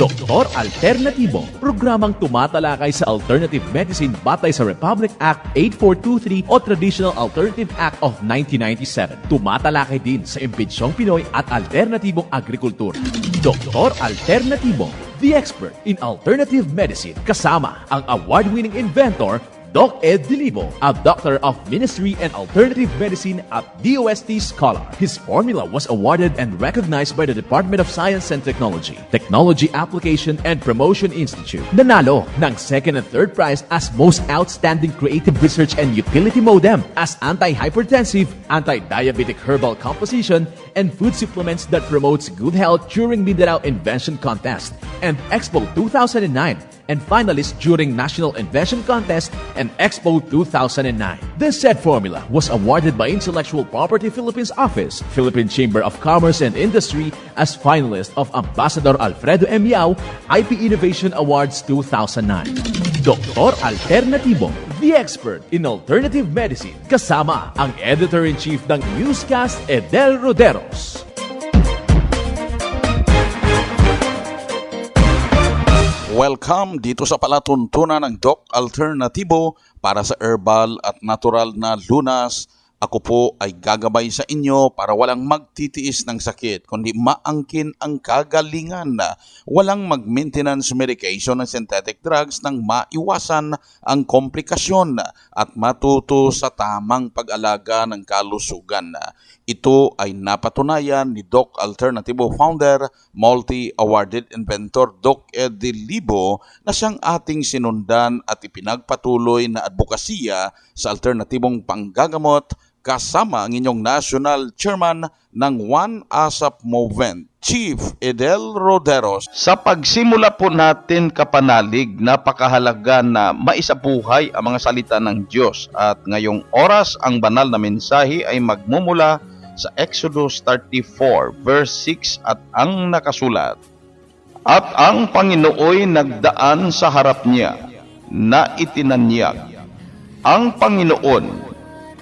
Doktor Alternatibo, programang tumatalakay sa alternative medicine batay sa Republic Act 8423 o Traditional Alternative Act of 1997. Tumatalakay din sa impinsyong Pinoy at alternatibong agrikultura. Doktor Alternatibo, the expert in alternative medicine, kasama ang award-winning inventor Doc Ed Dilibo, a doctor of ministry and alternative medicine at DOST Scholar. His formula was awarded and recognized by the Department of Science and Technology, Technology Application and Promotion Institute. Nanalo ng second and third prize as Most Outstanding Creative Research and Utility Modem as anti-hypertensive, anti-diabetic herbal composition, and food supplements that promotes good health during Mindanao Invention Contest and Expo 2009, and finalist during National Invention Contest and Expo 2009. This said formula was awarded by Intellectual Property Philippines Office, Philippine Chamber of Commerce and Industry as finalist of Ambassador Alfredo M. Yao IP Innovation Awards 2009. Doktor Alternatibo, the expert in alternative medicine, kasama ang Editor-in-Chief ng Newscast, Edel Roderos. Welcome dito sa palatuntunan ng Doc Alternatibo para sa herbal at natural na lunas. Ako po ay gagabay sa inyo para walang magtitiis ng sakit, kundi maangkin ang kagalingan. Walang mag-maintenance medication ng synthetic drugs nang maiwasan ang komplikasyon at matuto sa tamang pag-alaga ng kalusugan. Ito ay napatunayan ni Doc Alternatibo founder, multi-awarded inventor Doc Ed Dilibo na siyang ating sinundan at ipinagpatuloy na advokasya sa alternatibong panggagamot kasama ang inyong National Chairman ng One ASAP Movement, Chief Edel Roderos. Sa pagsimula po natin kapanalig, napakahalaga na maisabuhay ang mga salita ng Diyos at ngayong oras ang banal na mensahe ay magmumula sa Exodus 34 verse 6 at ang nakasulat, "At ang Panginooy nagdaan sa harap niya na itinanyag ang Panginoon,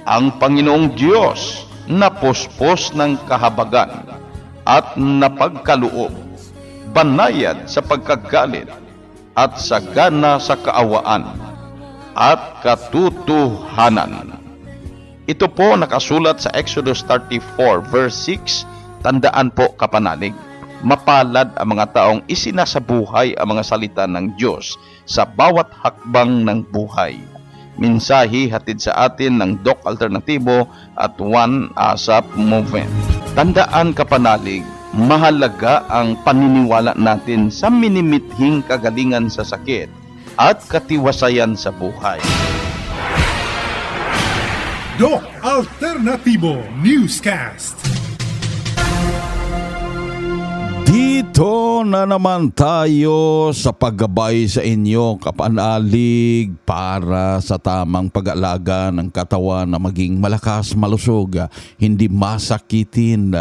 ang Panginoong Diyos na puspos ng kahabagan at napagkaloob, banayad sa pagkagalit at sagana sa kaawaan at katotohanan." Ito po nakasulat sa Exodus 34 verse 6. Tandaan po kapanalig, mapalad ang mga taong isinasabuhay ang mga salita ng Diyos sa bawat hakbang ng buhay. Mensahe hatid sa atin ng Doc Alternatibo at One ASAP Movement. Tandaan kapanalig, mahalaga ang paniniwala natin sa minimithing kagalingan sa sakit at katiwasayan sa buhay. Doc Alternatibo Newscast. Dito na naman tayo sa paggabay sa inyo kapanalig para sa tamang pag-alaga ng katawan na maging malakas, malusog, hindi masakitin.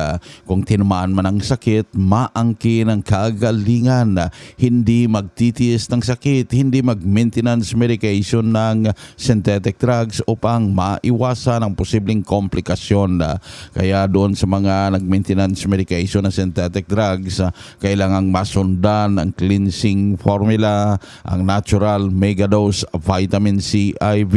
Kung tinamaan man ang sakit, maangkin ang kagalingan, hindi magtitiis ng sakit, hindi mag-maintenance medication ng synthetic drugs upang maiwasan ang posibleng komplikasyon. Kaya doon sa mga nag-maintenance medication ng synthetic drugs, kailangang masundan ang cleansing formula, ang natural megadose vitamin C IV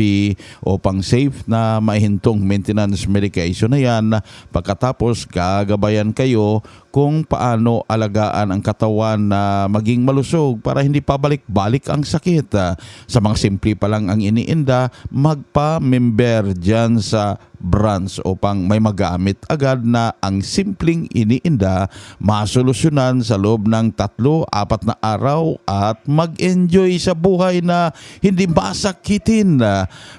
upang safe na mahintong maintenance medication na yan. Pagkatapos gagabayan kayo kung paano alagaan ang katawan na maging malusog para hindi pabalik-balik ang sakit. Sa mga simple pa lang ang iniinda, magpa-member dyan sa branch upang may magamit agad na ang simpleng iniinda, masolusyonan sa loob ng 3-4 na araw at mag-enjoy sa buhay na hindi masakitin.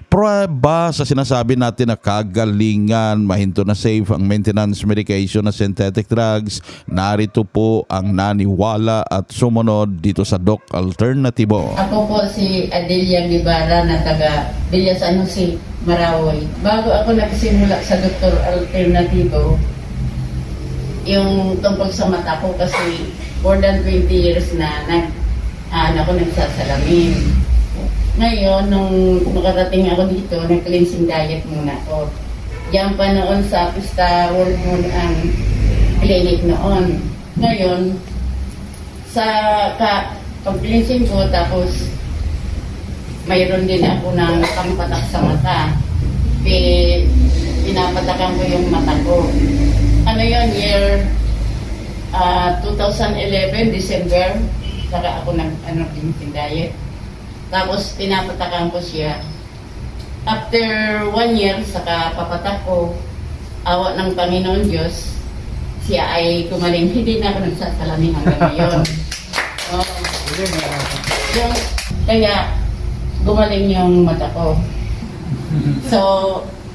Prueba sa sinasabi natin na kagalingan, mahinto na safe ang maintenance medication na synthetic drugs. Narito po ang naniwala at sumunod dito sa Doc Alternatibo. Ako po si Adelia Guevara na taga Villa San Jose, Marawi. Bago ako nagsimula sa Dr. Alternatibo, yung tungkol sa mata ko kasi more than 20 years na ako nagsasalamin. Ngayon, nung makarating ako dito, nag-cleansing diet muna ako. Diyan pa noon sa Pista World Moon ang clinic noon. Ngayon, sa pag-cleansing ko, tapos mayroon din ako ng pampatak sa mata. Pinapatakan ko yung mata ko. Ano yun, year 2011, December, saka ako cleansing diet. Tapos pinapatakan ko siya. After 1 year, saka papatak ko, awa ng Panginoon Diyos, siya ay gumaling. Hindi na ako nagsasalamin hanggang ngayon. Kaya gumaling yung mata ko. So,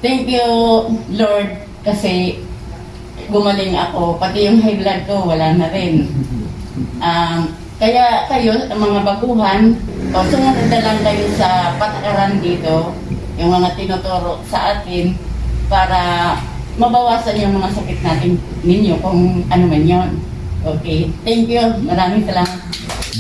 thank you Lord kasi gumaling ako. Pati yung high blood ko, wala na rin. Kaya kayo, mga baguhan, sumunod na lang kayo sa patakaran dito, yung mga tinuturo sa atin para mabawasan yung mga sakit natin ninyo kung ano man yun. Okay. Thank you. Maraming salamat.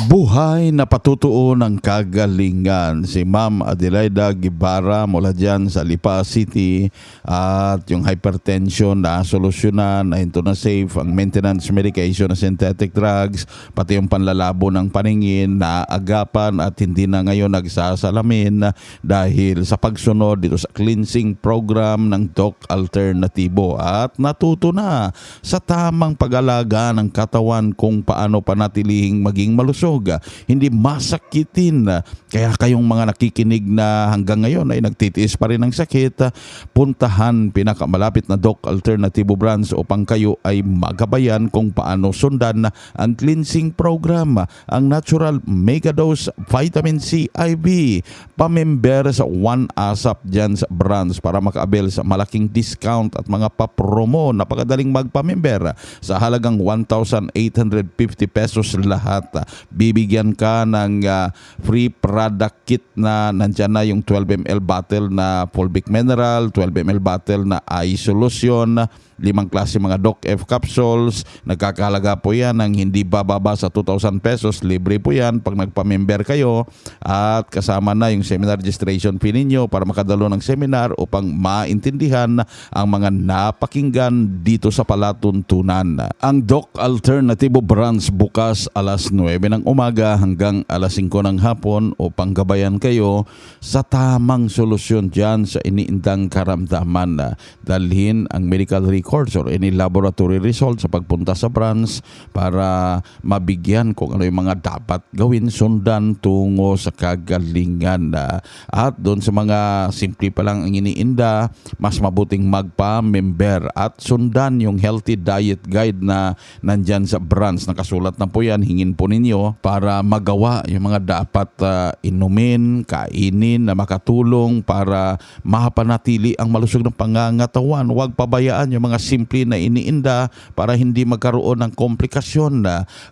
Buhay na patutuo ng kagalingan si Ma'am Adelaida Guevara mula dyan sa Lipa City, at yung hypertension na solusyonan, na ito na safe, ang maintenance medication na synthetic drugs, pati yung panlalabo ng paningin na agapan at hindi na ngayon nagsasalamin dahil sa pagsunod dito sa cleansing program ng Doc Alternatibo, at natuto na sa tamang pag-alaga ng katawan kung paano panatilihing maging malusog, hindi masakitin. Kaya kayong mga nakikinig na hanggang ngayon ay nagtitiis pa rin ng sakit, puntahan pinakamalapit na Doc Alternatibo branch upang kayo ay magabayan kung paano sundan ang cleansing program, ang Natural Mega Dose Vitamin C IV. Pamember sa One ASAP dyan sa branch para makaabel sa malaking discount at mga papromo. Napakadaling magpamember sa halagang 1,850 pesos lahat. Bibigyan ka ng free product kit na nandyan na yung 12 ml bottle na Fulvic Mineral, 12 ml bottle na eye solution, 5 klase mga Doc F capsules. Nagkakahalaga po yan ng hindi bababa sa 2,000 pesos. Libre po yan pag nagpa-member kayo, at kasama na yung seminar registration fee ninyo para makadalo ng seminar upang maintindihan ang mga napakinggan dito sa palatuntunan. Ang Doc Alternatibo branch bukas alas 9 ng umaga hanggang alas 5 ng hapon upang gabayan kayo sa tamang solusyon dyan sa iniindang karamdaman. Dalhin ang medical records or any laboratory results sa pagpunta sa branch para mabigyan kung ano yung mga dapat gawin, sundan tungo sa kagalingan. At doon sa mga simple pa lang ang iniinda, mas mabuting magpa-member at sundan yung healthy diet guide na nandyan sa branch. Nakasulat na po yan, hingin po ninyo para magawa yung mga dapat inumin, kainin na makatulong para mapanatili ang malusog ng pangangatawan. Huwag pabayaan yung mga simple na iniinda para hindi magkaroon ng komplikasyon.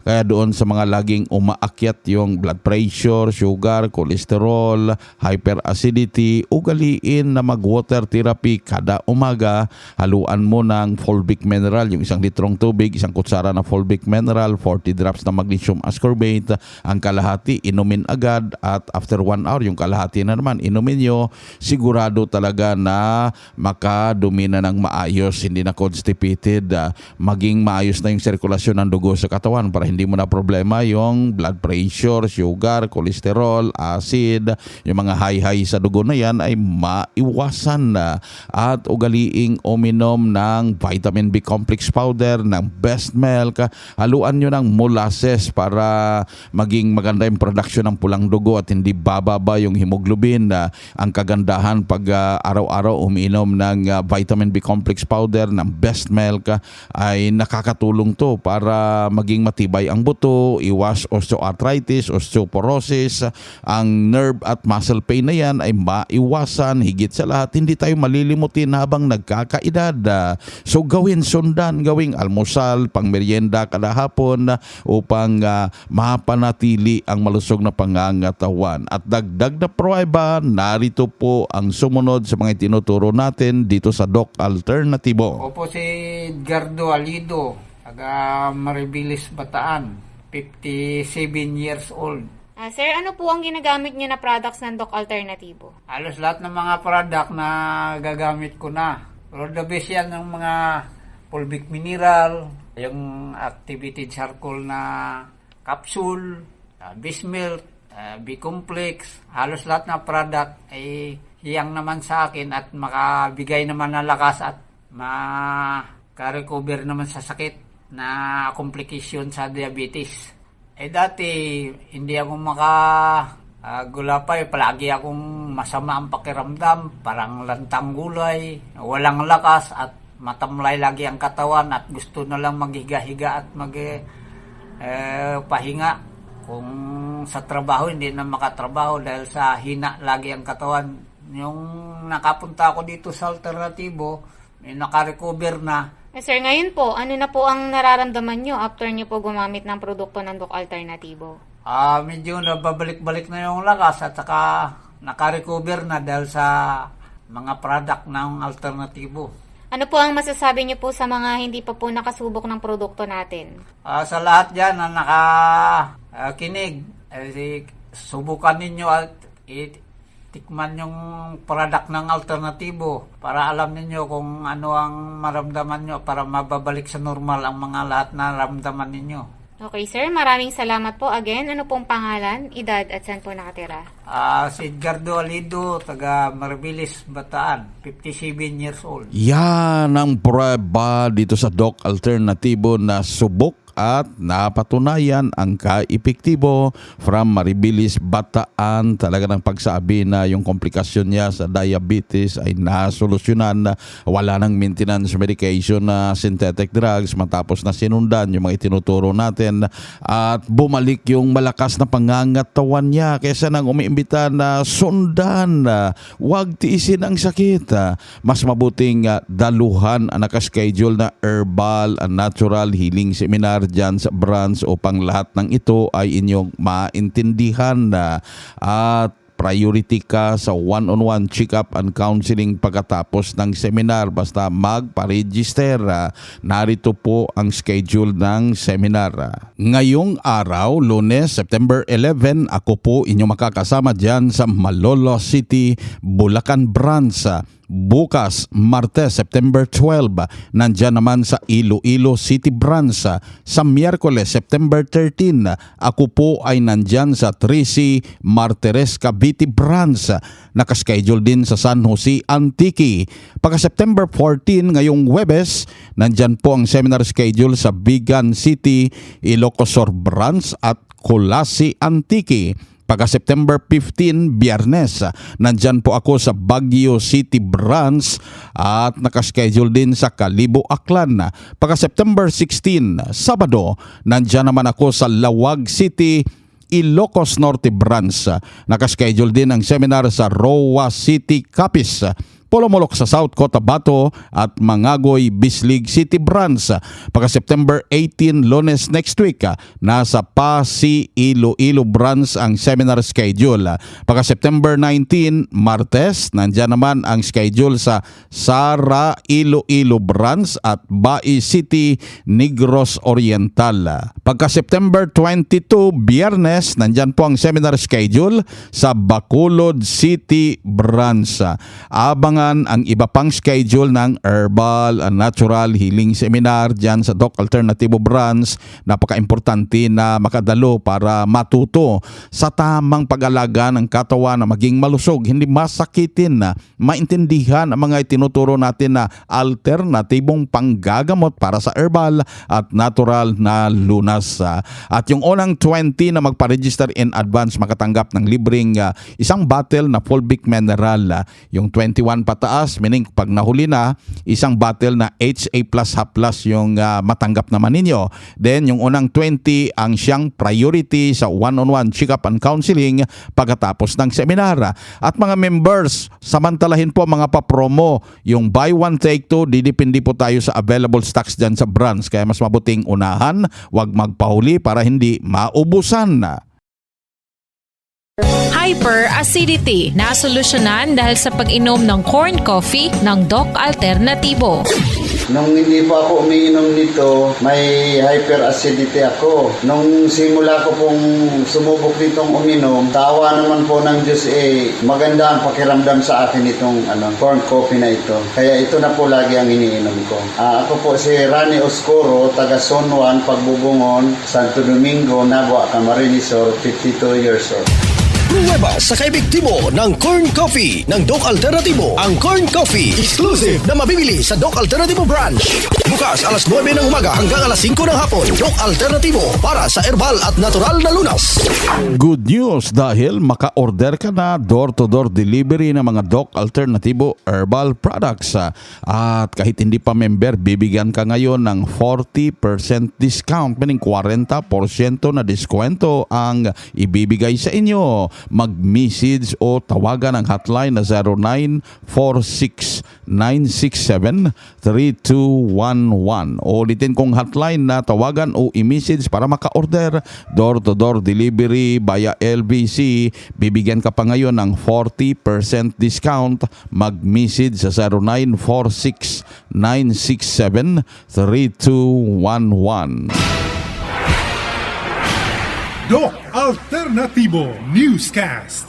Kaya doon sa mga laging umaakyat yung blood pressure, sugar, cholesterol, hyperacidity, ugaliin na mag-water therapy kada umaga. Haluan mo ng Fulvic Mineral, yung 1 litrong tubig, 1 kutsara na Fulvic Mineral, 40 drops na magnesium ascorbate. Ang kalahati inumin agad, at after 1 hour yung kalahati na naman inumin nyo. Sigurado talaga na makadumi na ng maayos, hindi na constipated, maging maayos na yung sirkulasyon ng dugo sa katawan para hindi mo na problema yung blood pressure, sugar, cholesterol, acid, yung mga high sa dugo na yan ay maiwasan na. At ugaliing uminom ng vitamin B complex powder, ng Best Milk. Haluan nyo ng molasses para maging maganda yung production ng pulang dugo at hindi bababa yung hemoglobin. Ang kagandahan pag araw-araw umiinom ng vitamin B complex powder ng Best Milk ay nakakatulong to para maging matibay ang buto, iwas osteoarthritis, osteoporosis. Ang nerve at muscle pain na yan ay maiwasan. Higit sa lahat, hindi tayo malilimutin habang nagkakaedad. So sundan, gawing almusal, pangmeryenda kada hapon upang mapanatili ang malusog na pangangatawan. At dagdag na pruweba, narito po ang sumunod sa mga tinuturo natin dito sa Doc Alternatibo. Opo, si Edgardo Alido, taga Maribilis, Bataan, 57 years old. Sir, ano po ang ginagamit niyo na products ng Doc Alternatibo? Halos lahat ng mga product na gagamit ko na. Pero the best yan ng mga Fulvic Mineral, yung activated charcoal na capsule, Bismilk, B-complex, halos lahat ng product ay hiyang naman sa akin at makabigay naman ng lakas at makarecover naman sa sakit na complication sa diabetes. Dati hindi ako gulapay, palagi akong masama ang pakiramdam, parang lantang gulay, walang lakas at matamlay lagi ang katawan at gusto na lang maghiga-higa at pahinga. Kung sa trabaho hindi na makatrabaho dahil sa hina lagi ang katawan. Yung nakapunta ako dito sa alternatibo, nakarecover na. Sir, ngayon po, ano na po ang nararamdaman nyo after nyo po gumamit ng produkto ng Doc Alternativo? Medyo nababalik-balik na yung lakas at saka nakarecover na dahil sa mga product ng alternatibo. Ano po ang masasabi nyo po sa mga hindi pa po nakasubok ng produkto natin? Sa lahat dyan na nakakinig, subukan ninyo at tikman yung product ng alternatibo para alam ninyo kung ano ang maramdaman nyo para mababalik sa normal ang mga lahat na naramdaman ninyo. Okay, sir. Maraming salamat po. Again, ano pong pangalan, edad at saan po nakatira? Si Edgardo Alido, taga Marbilis, Bataan, 57 years old. Yan ang prueba dito sa Doc Alternativo na subok at napatunayan ang kaepektibo from Maribilis, Bataan. Talaga ng pagsabi na yung komplikasyon niya sa diabetes ay nasolusyonan na wala ng maintenance medication na synthetic drugs matapos na sinundan yung mga itinuturo natin at bumalik yung malakas na pangangatawan niya kaysa nang umiimbita na sundan, wag tiisin ang sakit. Mas mabuting daluhan ang nakaschedule na herbal and natural healing seminar dyan sa branch upang lahat ng ito ay inyong maintindihan at priority ka sa one-on-one check-up and counseling pagkatapos ng seminar. Basta magpa-register. Narito po ang schedule ng seminar. Ngayong araw, Lunes, September 11, ako po inyong makakasama dyan sa Malolos City, Bulacan Branch. Bukas, Martes, September 12, nandyan naman sa Iloilo City Branch. Sa Miyerkules, September 13, ako po ay nandyan sa 3C Martires Cavite Branch. Nakaschedule din sa San Jose Antique. Pagka September 14, ngayong Huwebes, nandyan po ang seminar schedule sa Bigan City, Ilocos Sur Branch at Colasi Antique. Pagka September 15, Biyernes, nandyan po ako sa Baguio City Branch at nakaschedule din sa Kalibo, Aklan. Pagka September 16, Sabado, nandyan naman ako sa Lawag City, Ilocos Norte Branch. Nakaschedule din ang seminar sa Roa City, Capiz. Polomolok sa South Cotabato at Mangagoy, Bislig City Branch. Pagka September 18, Lunes next week, nasa Pasig, Iloilo Branch ang seminar schedule. Pagka September 19, Martes, nandyan naman ang schedule sa Sara, Iloilo Branch at Bai City, Negros Oriental. Pagka September 22, Biyernes, nandyan po ang seminar schedule sa Bacolod City Branch. Abangan ang iba pang schedule ng Herbal and Natural Healing Seminar dyan sa Doc Alternativo Branch. Napaka-importante na makadalo para matuto sa tamang pag-alaga ng katawan na maging malusog, hindi masakitin, na maintindihan ang mga itinuturo natin na alternatibong panggagamot para sa herbal at natural na lunas. At yung unang 20 na magpa-register in advance makatanggap ng libreng isang bottle na fulvic mineral. Yung 21 pataas, meaning pag nahuli na, isang bottle na HA plus half plus yung matanggap naman ninyo. Then yung unang 20 ang siyang priority sa one-on-one check-up and counseling pagkatapos ng seminar. At mga members, samantalahin po mga papromo. Yung buy one take two, didepende po tayo sa available stocks dyan sa branch. Kaya mas mabuting unahan, wag magpahuli para hindi maubusan. Hi hyperacidity na solusyonan dahil sa pag-inom ng corn coffee ng Doc Alternatibo. Nung hindi pa ako umiinom nito, may hyperacidity ako. Nung simula ko pong sumubok nitong uminom, tawa naman po ng Diyos maganda ang pakiramdam sa akin itong corn coffee na ito. Kaya ito na po lagi ang iniinom ko. Ako po si Rani Oscuro, taga Son Juan, Pagbubungon, Santo Domingo, Nagua, Camarines Sur, 52 years old. Pruweba sa kaibigtibo ng Corn Coffee ng Doc Alternatibo. Ang Corn Coffee, exclusive na mabibili sa Doc Alternatibo branch. Bukas alas 9 ng umaga hanggang alas 5 ng hapon. Doc Alternatibo para sa herbal at natural na lunas. Good news dahil maka-order ka na door-to-door delivery ng mga Doc Alternatibo herbal products. At kahit hindi pa member, bibigyan ka ngayon ng 40% discount. Meaning 40% na diskwento ang ibibigay sa inyo. Mag-message o tawagan ang hotline na 0946-967-3211. Ulitin kong hotline na tawagan o i-message para maka-order. Door-to-door delivery via LBC. Bibigyan ka pa ngayon ng 40% discount. Mag-message sa 0946-967-3211. Doc Alternativo Newscast.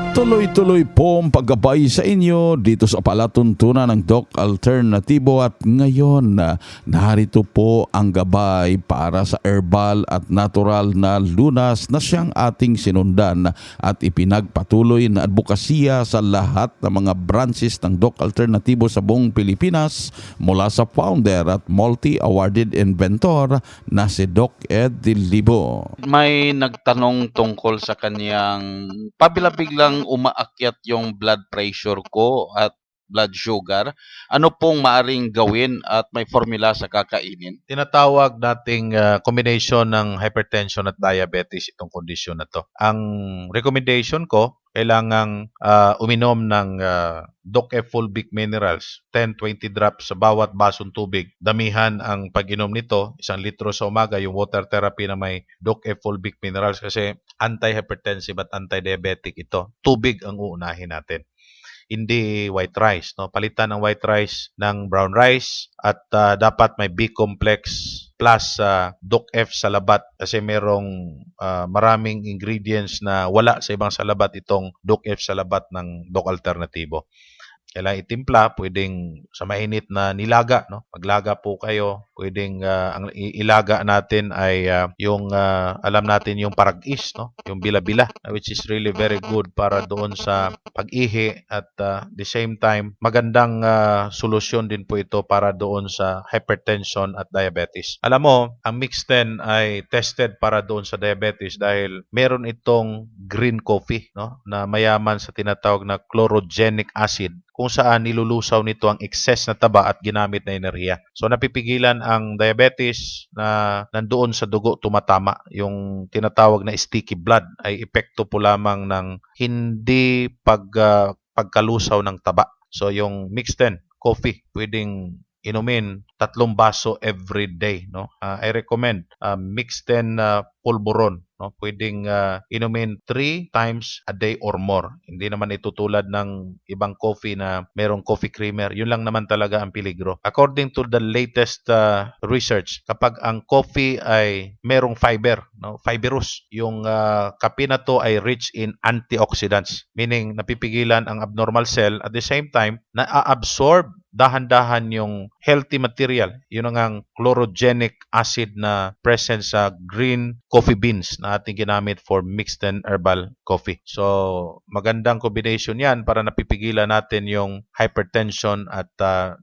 Tuloy-tuloy po ang paggabay sa inyo dito sa palatuntunan ng Doc Alternatibo at ngayon narito po ang gabay para sa herbal at natural na lunas na siyang ating sinundan at ipinagpatuloy na advokasya sa lahat ng mga branches ng Doc Alternatibo sa buong Pilipinas mula sa founder at multi-awarded inventor na si Doc Ed Dilibo. May nagtanong tungkol sa kanyang pabilabiglang umaakyat yung blood pressure ko at blood sugar. Ano pong maaring gawin at may formula sa kakainin? Tinatawag nating combination ng hypertension at diabetes itong kondisyon na to. Ang recommendation ko, kailangang uminom ng Doc F Fulvic Minerals, 10-20 drops sa bawat basong tubig. Damihan ang pag-inom nito, 1 litro sa umaga, yung water therapy na may Doc F Fulvic Minerals kasi anti-hypertensive at anti-diabetic ito. Tubig ang uunahin natin. Hindi white rice, no? Palitan ng white rice ng brown rice at dapat may B-complex plus Doc F salabat kasi merong maraming ingredients na wala sa ibang salabat itong Doc F salabat ng Doc Alternatibo. Kailangan itimpla, pwedeng sa mainit na nilaga, no? Maglaga po kayo, pwedeng ang ilaga natin ay yung alam natin yung paragis, no? Yung bila-bila, which is really very good para doon sa pag-ihi at the same time magandang solusyon din po ito para doon sa hypertension at diabetes. Alam mo, ang Mix10 ay tested para doon sa diabetes dahil meron itong green coffee, no? Na mayaman sa tinatawag na chlorogenic acid kung saan nilulusaw nito ang excess na taba at ginamit na enerhiya. So napipigilan ang diabetes na nandoon sa dugo tumatama. Yung tinatawag na sticky blood ay epekto po lamang ng hindi pagkalusaw ng taba. So yung Mix10 coffee, pwedeng inumin 3 baso every day, no? I recommend Mix10 pulburon, no? Pwedeng inumin 3 times a day or more. Hindi naman itutulad ng ibang coffee na merong coffee creamer. Yun lang naman talaga ang peligro. According to the latest research, kapag ang coffee ay merong fiber, no? Fibrous, yung kape na to ay rich in antioxidants, meaning napipigilan ang abnormal cell at the same time na-absorb dahan-dahan yung healthy material. Yun ang chlorogenic acid na present sa green coffee beans na ating ginamit for Mix10 herbal coffee. So, magandang combination yan para napipigilan natin yung hypertension at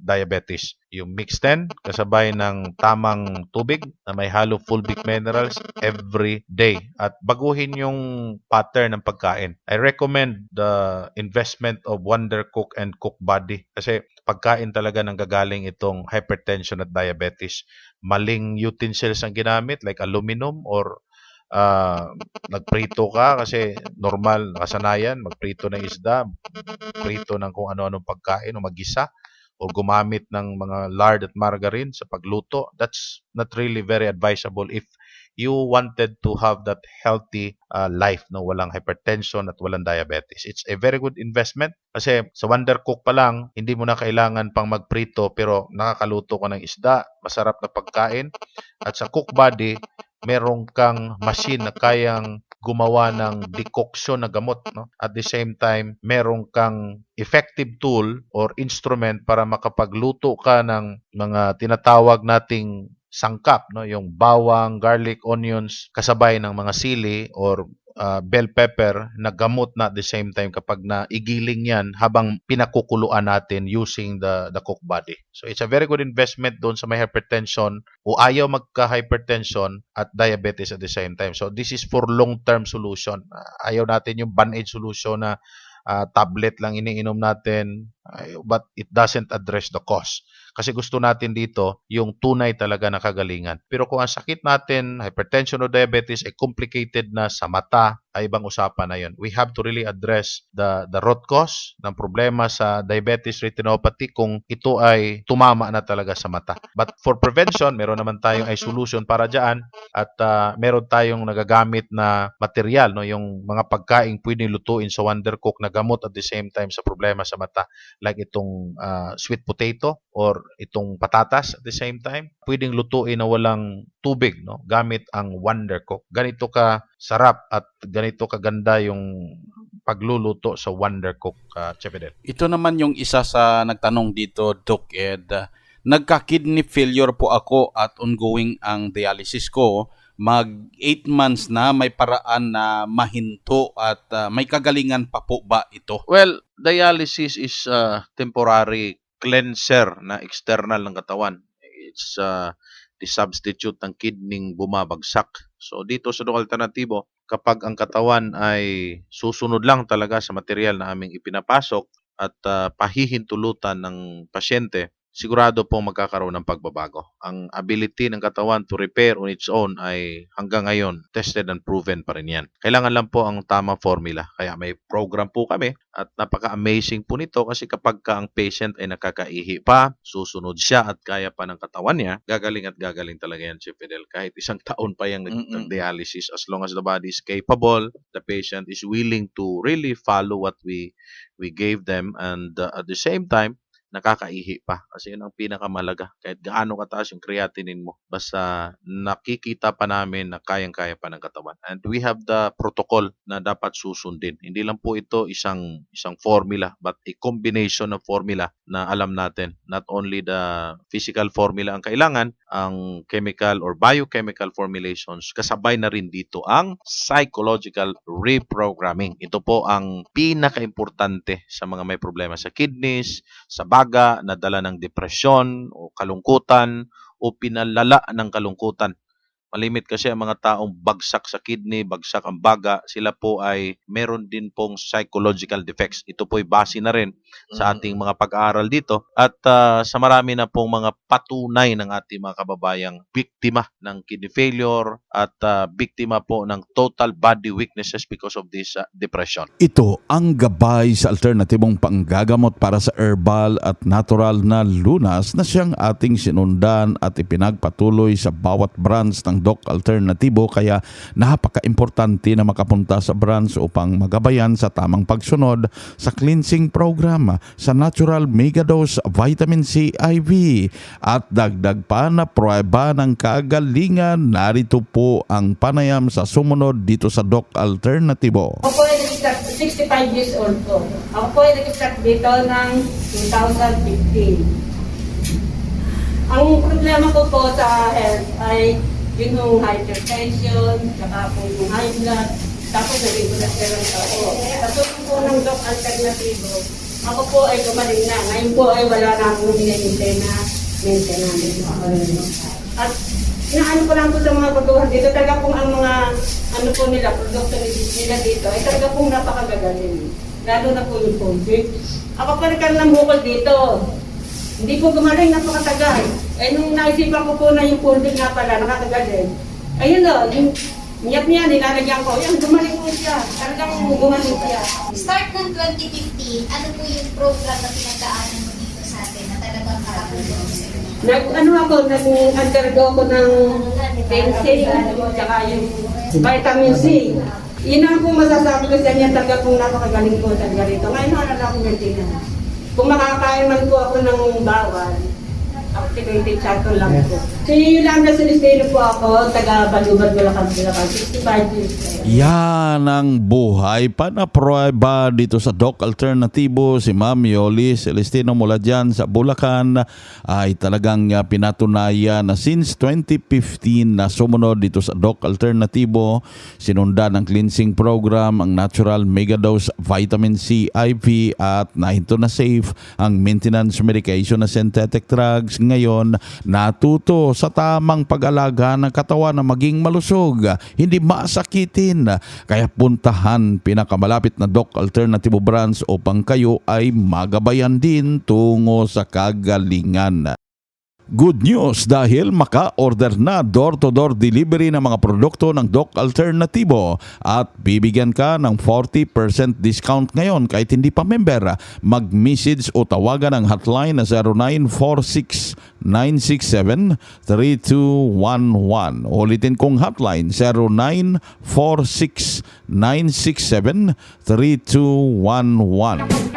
diabetes. Yung Mix10 kasabay ng tamang tubig na may halo fulvic minerals every day. At baguhin yung pattern ng pagkain. I recommend the investment of Wonder Cook and Cook Body kasi pagkain talaga nang gagaling itong hypertension at diabetes. Maling utensils ang ginamit like aluminum or nagprito ka kasi normal, nakasanayan, magprito ng isda, prito ng kung ano-anong pagkain o magisa o gumamit ng mga lard at margarine sa pagluto. That's not really very advisable if you wanted to have that healthy life, no, walang hypertension at walang diabetes. It's a very good investment kasi sa Wonder Cook pa lang, hindi mo na kailangan pang magprito pero nakakaluto ka ng isda, masarap na pagkain. At sa Cook Body, meron kang machine na kayang gumawa ng decoction na gamot, no? At the same time, meron kang effective tool or instrument para makapagluto ka ng mga tinatawag nating sangkap, no, yung bawang, garlic, onions kasabay ng mga sili or bell pepper na gamot na at the same time kapag naigiling yan habang pinakukuluan natin using the Cook Body. So it's a very good investment doon sa may hypertension o ayaw magka-hypertension at diabetes at the same time. So this is for long-term solution. Ayaw natin yung band-aid solution na tablet lang iniinom natin, but it doesn't address the cause. Kasi gusto natin dito yung tunay talaga na kagalingan. Pero kung ang sakit natin, hypertension o diabetes, ay complicated na sa mata, ay ibang usapan na yun. We have to really address the root cause ng problema sa diabetes retinopathy kung ito ay tumama na talaga sa mata. But for prevention, meron naman tayong ay solution para dyan at meron tayong nagagamit na material, no, yung mga pagkain pwedeng lutuin sa Wonder Cook na gamot at the same time sa problema sa mata. Like itong sweet potato or itong patatas at the same time. Pwedeng lutuin na walang tubig, no, gamit ang Wonder Cook. Ganito ka sarap at ganito kaganda yung pagluluto sa Wonder Cook, Chef Fidel. Ito naman yung isa sa nagtanong dito, Doc Ed. Nagka-kidney failure po ako at ongoing ang dialysis ko. Mag 8 months na, may paraan na mahinto at may kagalingan pa po ba ito? Well, dialysis is temporary cleanser na external ng katawan. It's the substitute ng kidney bumabagsak. So dito sa Doc Alternatibo, kapag ang katawan ay susunod lang talaga sa material na aming ipinapasok at pahihintulutan ng pasyente, sigurado pong magkakaroon ng pagbabago. Ang ability ng katawan to repair on its own ay hanggang ngayon tested and proven pa rin yan. Kailangan lang po ang tamang formula. Kaya may program po kami at napaka-amazing po nito kasi kapag ka ang patient ay nakakaihi pa, susunod siya at kaya pa ng katawan niya, gagaling at gagaling talaga yan, Chef Fidel. Kahit 1 taon pa yung nag-dialysis, as long as the body is capable, the patient is willing to really follow what we gave them, and at the same time, nakakaihi pa. Kasi yun ang pinakamalaga. Kahit gaano kataas yung creatinine mo, basta nakikita pa namin na kayang-kaya pa ng katawan. And we have the protocol na dapat susundin. Hindi lang po ito isang formula, but a combination of formula na alam natin. Not only the physical formula ang kailangan, ang chemical or biochemical formulations, kasabay na rin dito ang psychological reprogramming. Ito po ang pinaka-importante sa mga may problema sa kidneys, sa baga, na dala ng depresyon o kalungkutan o pinalala ng kalungkutan. Malimit kasi ang mga taong bagsak sa kidney, bagsak ang baga, sila po ay meron din pong psychological defects. Ito po ay base na rin sa ating mga pag-aaral dito at sa marami na pong mga patunay ng ating mga kababayang biktima ng kidney failure at biktima po ng total body weaknesses because of this depression. Ito ang gabay sa alternatibong panggagamot para sa herbal at natural na lunas na siyang ating sinundan at ipinagpatuloy sa bawat branch ng Doc Alternatibo, kaya napaka-importante na makapunta sa branch upang magabayan sa tamang pagsunod sa cleansing program, sa natural megadose vitamin C IV at dagdag pa na prueba ng kagalingan. Narito po ang panayam sa sumunod dito sa Doc Alternatibo. Ako po ay nag-start 65 years old po. Ako po ay nag-start dito ng 2015. Ang problema ko po sa health ay yung hypertension, saka po yung high blood, tapos naging cholesterol ako. Katulong po ng Doc Alternatibo, ako po ay gumaling na. Ngayon po ay wala na akong hinihintay na maintenance. At inaano ko lang po sa mga baguhan dito, talaga pong ang mga ano po nila, produkto nila dito, ay talaga pong napakagagaling. Lalo na po yung COVID. Ako pa nagkaroon ng bukol dito. Hindi po gumaling, napakatagal. Eh nung naisipan ko po na yung COVID nga pala, nakakagaling. Ayun o, yung niyap niya, nilalagyan ko. Yan, gumaling po siya. Talagang gumaling siya. Start ng 2015, ano po yung program na pinagdaanan mo dito sa atin na talagang nakakulong sa inyo? Nag-undergo ako ng ginseng, tsaka yung vitamin C. Yun ang kung masasabi ko sa inyo, talaga kung napakagaling ko talaga rito. Ngayon na ako maintenance. Kung makakain man po ako ng bawal, activated chato lang po. Si Yolanda Celestino po ako, taga Balubad, Bulacan, 65 years old. Yan ang buhay panaprueba dito sa Doc Alternatibo. Si Ma'am Yoli Celestino mula dyan sa Bulacan ay talagang pinatunayan na since 2015 na sumunod dito sa Doc Alternatibo. Sinundan ng cleansing program, ang natural megadose vitamin C IV at nahinto na safe ang maintenance medication na synthetic drugs. Ngayon, natuto sa tamang pag-alaga ng katawan na maging malusog, hindi masakitin. Kaya puntahan pinakamalapit na Doc Alternatibo branch upang kayo ay magabayan din tungo sa kagalingan. Good news dahil maka-order na door-to-door delivery ng mga produkto ng Doc Alternatibo at bibigyan ka ng 40% discount ngayon kahit hindi pa member. Mag-message o tawagan ang hotline na 0946-967-3211. Ulitin kong hotline 0946-967-3211.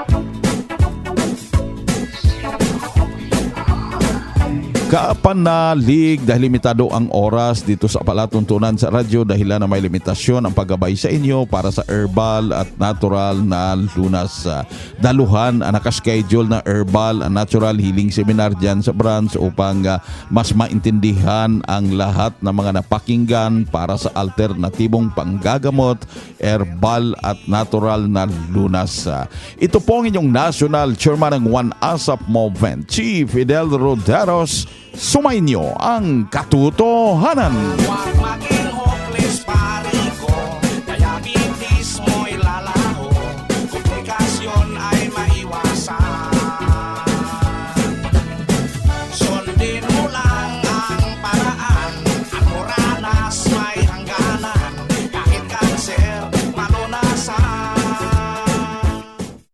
Kapanalig dahil limitado ang oras dito sa palatuntunan sa radyo dahilan na may limitasyon ang paggabay sa inyo para sa herbal at natural na lunas. Daluhan ang nakaschedule na herbal and natural healing seminar dyan sa branch upang mas maintindihan ang lahat ng mga napakinggan para sa alternatibong panggagamot, herbal at natural na lunas. Ito po ang inyong national chairman ng One ASAP Movement, Chief Fidel Roderos. Sumainyo ang katotohanan. Huwag maging hopeless pare.